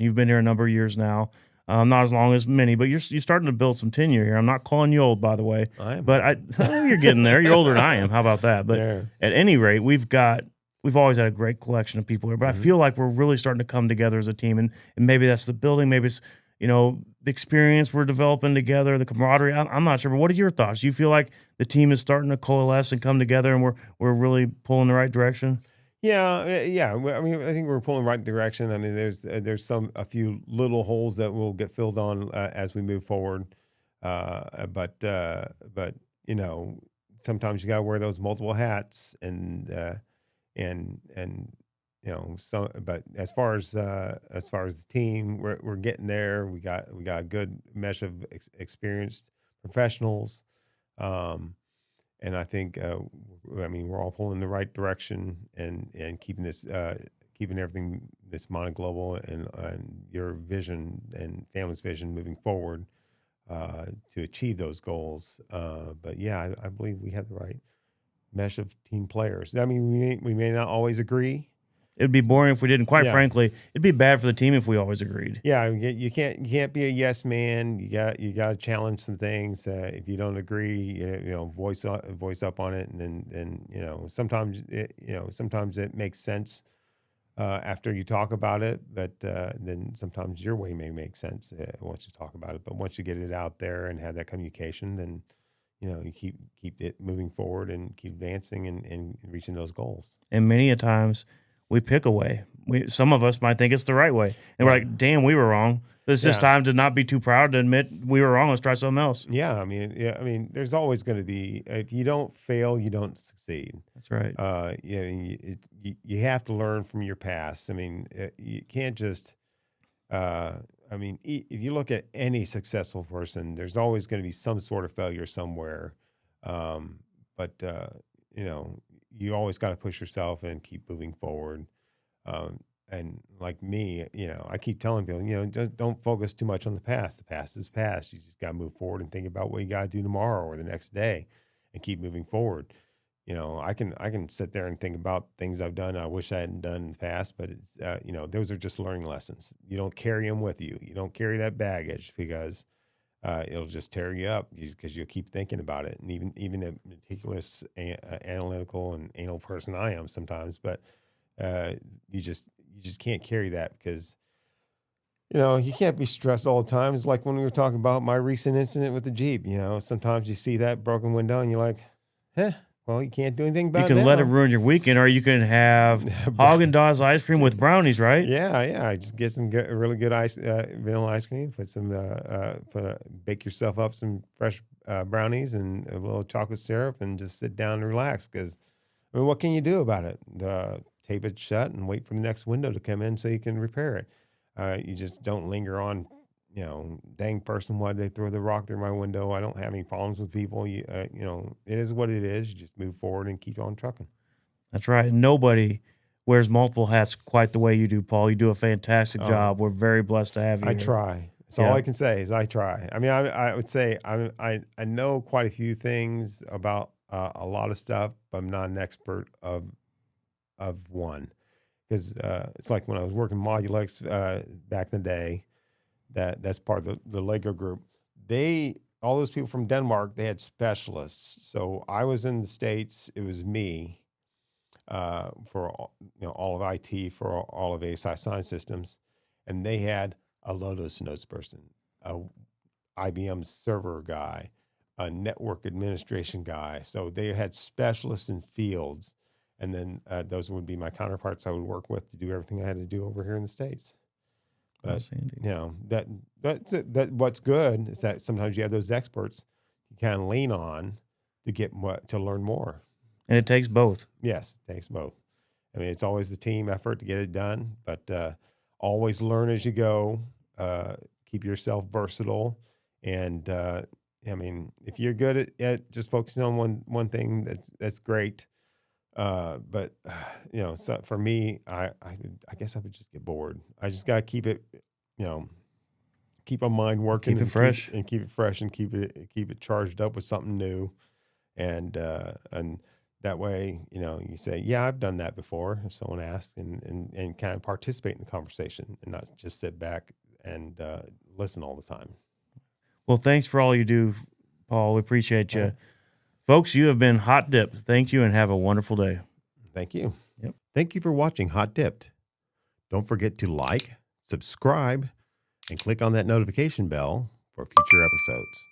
you've been here a number of years now, not as long as many, but you're starting to build some tenure here. I'm not calling you old, by the way. I am. But you're getting there. You're older than I am. How about that? But at any rate, we've always had a great collection of people here, but I feel like we're really starting to come together as a team, and maybe that's the building, maybe it's the experience we're developing together, the camaraderie. I'm not sure, but what are your thoughts? Do you feel like the team is starting to coalesce and come together, and we're really pulling the right direction? Yeah, yeah. I mean, I think we're pulling the right direction. I mean, there's a few little holes that will get filled on as we move forward, but sometimes you got to wear those multiple hats, and but as far as the team, we're getting there. We got a good mesh of experienced professionals, and I think we're all pulling in the right direction, and keeping everything, this Monnig Global and your vision and family's vision moving forward to achieve those goals. But yeah, I believe we have the right mesh of team players. I mean, we may not always agree. It'd be boring if we didn't. Quite frankly, it'd be bad for the team if we always agreed. Yeah, you can't be a yes man. You got to challenge some things. If you don't agree, voice up on it, and then sometimes it makes sense after you talk about it, but then sometimes your way may make sense once you talk about it. But once you get it out there and have that communication, then you keep it moving forward and keep advancing and reaching those goals. And many a times we pick a way. Some of us might think it's the right way, and we're like, "Damn, we were wrong." It's just time to not be too proud to admit we were wrong. Let's try something else. Yeah, I mean, there's always going to be, if you don't fail, you don't succeed. That's right. You have to learn from your past. I mean, you can't just. If you look at any successful person, there's always going to be some sort of failure somewhere. But you always got to push yourself and keep moving forward. And like me, I keep telling people, don't focus too much on the past. The past is past. You just got to move forward and think about what you got to do tomorrow or the next day, and keep moving forward. I can sit there and think about things I've done I wish I hadn't done in the past, but it's those are just learning lessons. You don't carry them with you. You don't carry that baggage, because it'll just tear you up, because you'll keep thinking about it. And even a meticulous, analytical, and anal person I am sometimes, but you just can't carry that, because you can't be stressed all the time. It's like when we were talking about my recent incident with the Jeep. Sometimes you see that broken window and you're like, well, you can't do anything about it. You can let it ruin your weekend, or you can have Haagen-Dazs ice cream with brownies, right? Yeah. Just get some really good vanilla ice cream. Put some, bake yourself up some fresh brownies and a little chocolate syrup, and just sit down and relax. Because what can you do about it? Tape it shut and wait for the next window to come in so you can repair it. You just don't linger on. Dang person, why'd they throw the rock through my window? I don't have any problems with people. It is what it is. You just move forward and keep on trucking. That's right. Nobody wears multiple hats quite the way you do, Paul. You do a fantastic job. We're very blessed to have you. I try. That's all I can say is I try. I mean, I would say I know quite a few things about a lot of stuff, but I'm not an expert of one. Because it's like when I was working Modulex back in the day. That's part of the Lego group. All those people from Denmark, they had specialists. So I was in the States. It was me for all of IT, for all of ASI Sign Systems, and they had a Lotus Notes person, a IBM server guy, a network administration guy. So they had specialists in fields, and then those would be my counterparts I would work with to do everything I had to do over here in the States. But that's it. That what's good is that sometimes you have those experts you kind of lean on, to learn more. And it takes both. Yes, it takes both. I mean, it's always the team effort to get it done, but always learn as you go. Keep yourself versatile, and I mean, if you're good at just focusing on one thing, that's great. But so for me, I guess I would just get bored. I just gotta keep it, keep my mind working, Keep it fresh. keep it fresh, and keep it charged up with something new, and that way, you say, yeah, I've done that before. If someone asks, and kind of participate in the conversation, and not just sit back and listen all the time. Well, thanks for all you do, Paul. We appreciate you. Right. Folks, you have been Hot Dipped. Thank you and have a wonderful day. Thank you. Yep. Thank you for watching Hot Dipped. Don't forget to like, subscribe, and click on that notification bell for future episodes.